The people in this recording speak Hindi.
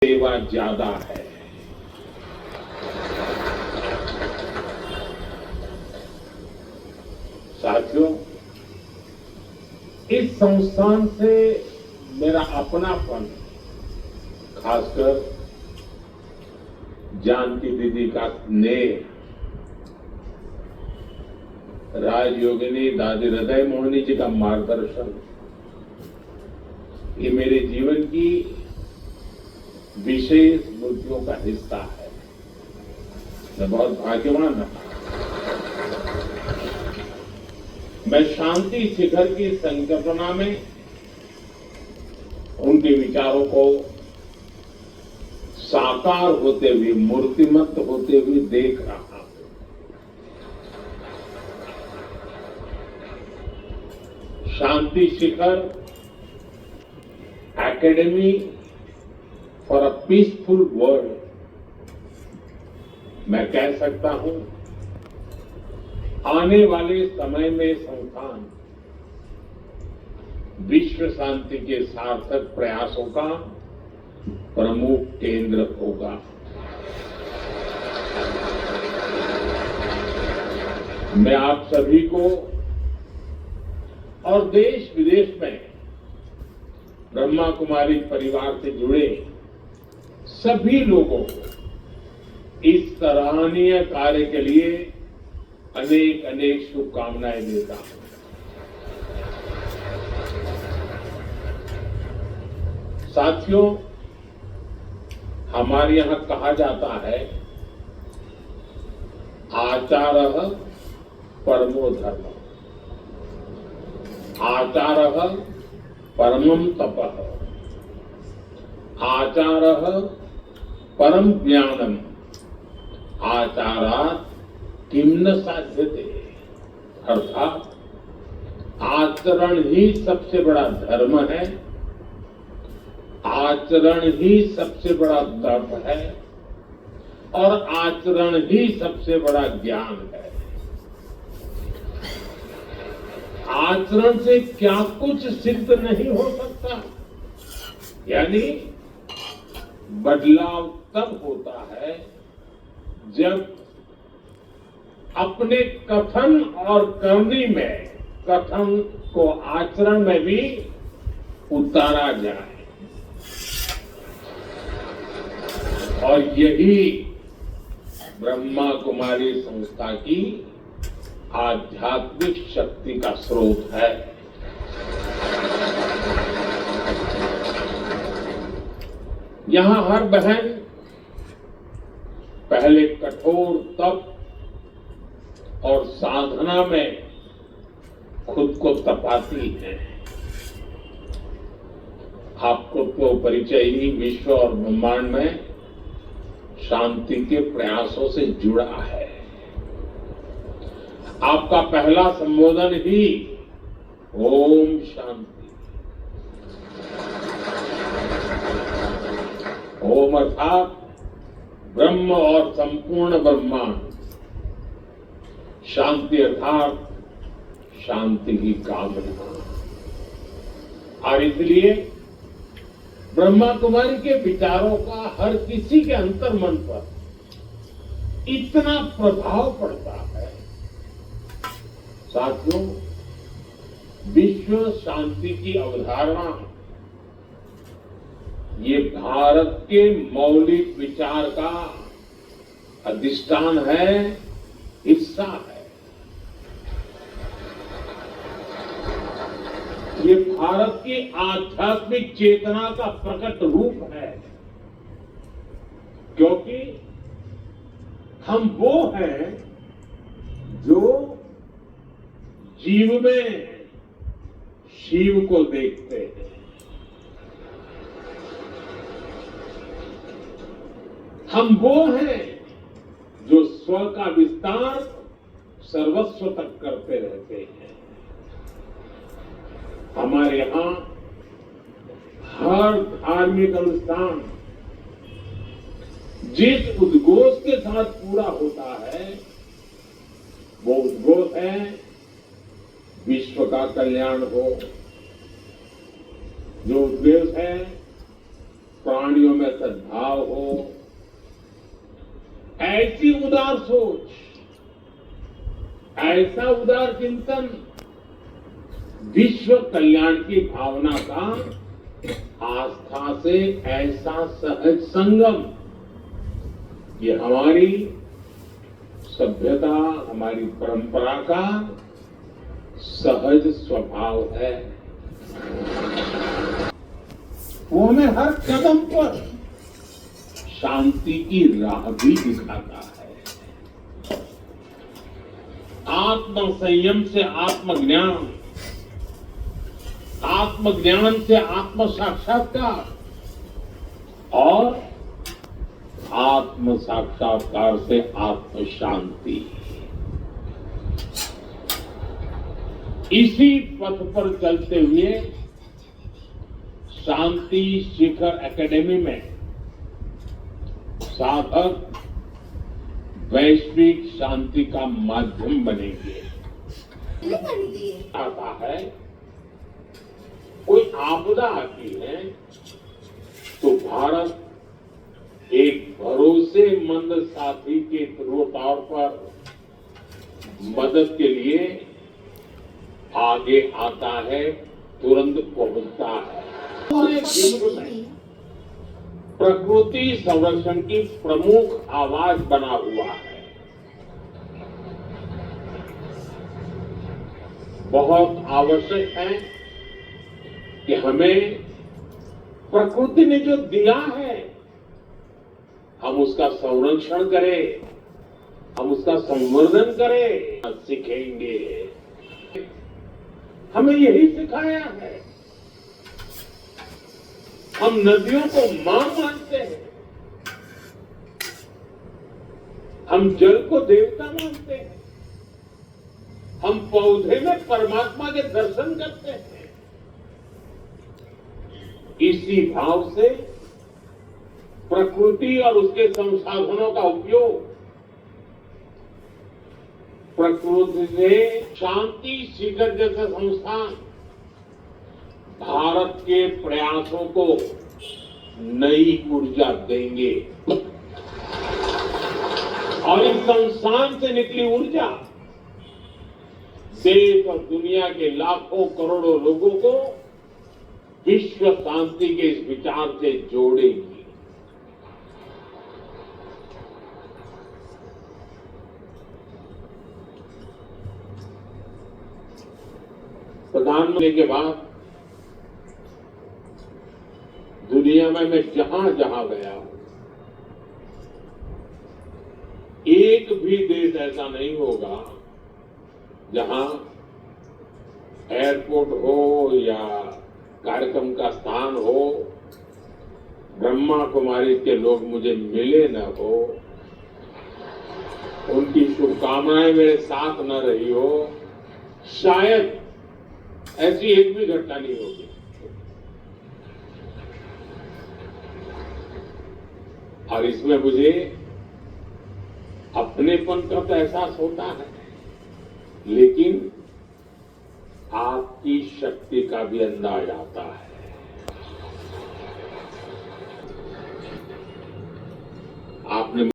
सेवा ज्यादा है। साथियों, इस संस्थान से मेरा अपनापन, खासकर जानकी दीदी का स्नेह, राजयोगिनी दादी हृदय मोहिनी जी का मार्गदर्शन, ये मेरे जीवन की विशेष स्मृतियों का हिस्सा है। मैं बहुत भाग्यवान रहा। मैं शांति शिखर की संकल्पना में उनके विचारों को साकार होते हुए, मूर्तिमत होते हुए देख रहा हूं। Shanti Shikhar academy for a peaceful world, मैं कह सकता हूं, आने वाले समय में संस्थान विश्व शांति के सार्थक प्रयासों का प्रमुख केंद्र होगा। मैं आप सभी को और देश विदेश में ब्रह्मा कुमारी परिवार से जुड़े सभी लोगों को इस सराहनीय कार्य के लिए अनेक अनेक शुभकामनाएं देता हूं। साथियों, हमारे यहां कहा जाता है, आचारः परमो धर्मः, आचारः परमं तपः, आचारः परम ज्ञानम, आचारात् किम न साध्यते। अर्थात आचरण ही सबसे बड़ा धर्म है, आचरण ही सबसे बड़ा तप है और आचरण ही सबसे बड़ा ज्ञान है। आचरण से क्या कुछ सिद्ध नहीं हो सकता, यानी बदलाव तब होता है जब अपने कथन और करनी में, कथन को आचरण में भी उतारा जाए। और यही ब्रह्मा कुमारी संस्था की आध्यात्मिक शक्ति का स्रोत है। यहां हर बहन पहले कठोर तप और साधना में खुद को तपाती है। आपको तो परिचय ही विश्व और ब्रह्मांड में शांति के प्रयासों से जुड़ा है। आपका पहला संबोधन ही ओम शांति, ओम अर्थात ब्रह्म और संपूर्ण ब्रह्मांड, शांति अर्थात शांति की कामना। और इसलिए ब्रह्मा कुमारी के विचारों का हर किसी के अंतर्मन पर इतना प्रभाव पड़ता है। साथियों, विश्व शांति की अवधारणा ये भारत के मौलिक विचार का अधिष्ठान है, हिस्सा है। ये भारत की आध्यात्मिक चेतना का प्रकट रूप है, क्योंकि हम वो हैं जो जीव में शिव को देखते हैं। हम वो हैं जो स्व का विस्तार सर्वस्व तक करते रहते हैं। हमारे यहां हर धार्मिक अनुष्ठान जिस उद्घोष के साथ पूरा होता है, वो उद्घोष है विश्व का कल्याण हो। जो उद्घोष है प्राणियों में सद्भाव हो, ऐसी उदार सोच, ऐसा उदार चिंतन, विश्व कल्याण की भावना का आस्था से ऐसा सहज संगम, ये हमारी सभ्यता, हमारी परंपरा का सहज स्वभाव है। वो हमें हर कदम पर शांति की राह भी दिखाता है। आत्म संयम से आत्मज्ञान, आत्मज्ञान से आत्म साक्षात्कार और आत्म साक्षात्कार से आत्म शांति, इसी पथ पर चलते हुए शांति शिखर एकेडमी में साधक वैश्विक शांति का माध्यम बनेंगे। आता है, कोई आपदा आती है तो भारत एक भरोसेमंद साथी के तौर पर मदद के लिए आगे आता है, तुरंत पहुंचता है। प्रकृति संरक्षण की प्रमुख आवाज बना हुआ है। बहुत आवश्यक है कि हमें प्रकृति ने जो दिया है, हम उसका संरक्षण करें, हम उसका संवर्धन करें, सीखेंगे। हमें यही सिखाया है। हम नदियों को मां मानते हैं, हम जल को देवता मानते हैं, हम पौधे में परमात्मा के दर्शन करते हैं। इसी भाव से प्रकृति और उसके संसाधनों का उपयोग प्रकृति से शांति शिखर जैसे संस्थान भारत के प्रयासों को नई ऊर्जा देंगे और इस संस्थान से निकली ऊर्जा देश और दुनिया के लाखों करोड़ों लोगों को विश्व शांति के इस विचार से जोड़ेगी। प्रधानमंत्री के बाद दुनिया में मैं जहां जहां गया हूं, एक भी देश ऐसा नहीं होगा जहां एयरपोर्ट हो या कार्यक्रम का स्थान हो, ब्रह्मा कुमारी के लोग मुझे मिले न हो, उनकी शुभकामनाएं मेरे साथ न रही हो, शायद ऐसी एक भी घटना नहीं होगी। और इसमें मुझे अपनेपन का तो एहसास होता है, लेकिन आपकी शक्ति का भी अंदाज आता है। आपने